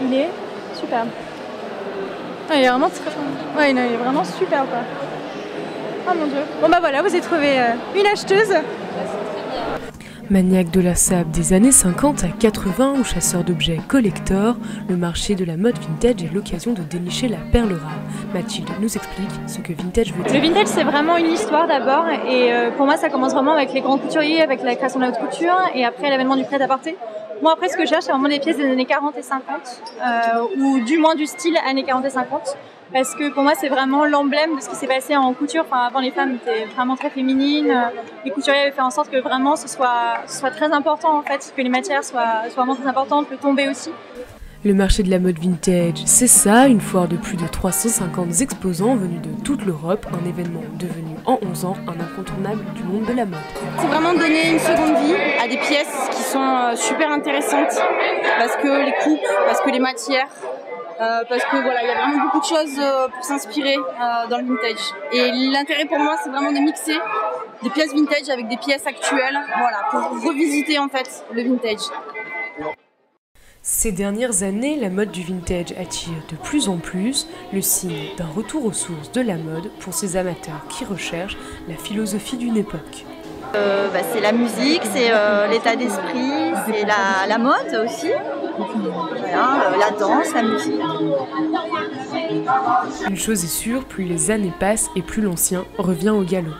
Il est superbe. Ah, il est vraiment très... Ouais, non, il est vraiment super quoi. Oh mon dieu. Bon bah voilà, vous avez trouvé une acheteuse. Maniaque de la sable des années 50 à 80 ou chasseur d'objets collector, le marché de la mode vintage est l'occasion de dénicher la perle rare. Mathilde nous explique ce que vintage veut dire. Le vintage, c'est vraiment une histoire d'abord, et pour moi ça commence vraiment avec les grands couturiers, avec la création de la haute couture, et après l'avènement du prêt-à-porter. Moi après ce que je cherche, c'est vraiment des pièces des années 40 et 50, ou du moins du style années 40 et 50. Parce que pour moi, c'est vraiment l'emblème de ce qui s'est passé en couture. Enfin, avant, les femmes étaient vraiment très féminines. Les couturiers avaient fait en sorte que vraiment ce soit très important, en fait, que les matières soient vraiment très importantes, le tombé aussi. Le marché de la mode vintage, c'est ça, une foire de plus de 350 exposants venus de toute l'Europe, un événement devenu en 11 ans un incontournable du monde de la mode. C'est vraiment donner une seconde vie à des pièces qui sont super intéressantes, parce que les coupes, parce que les matières, parce que voilà, il y a vraiment beaucoup de choses pour s'inspirer dans le vintage. Et l'intérêt pour moi, c'est vraiment de mixer des pièces vintage avec des pièces actuelles, voilà, pour revisiter en fait le vintage. Ces dernières années, la mode du vintage attire de plus en plus, le signe d'un retour aux sources de la mode pour ces amateurs qui recherchent la philosophie d'une époque. C'est la musique, c'est l'état d'esprit, c'est la mode aussi, voilà, la danse, la musique. Une chose est sûre, plus les années passent et plus l'ancien revient au galop.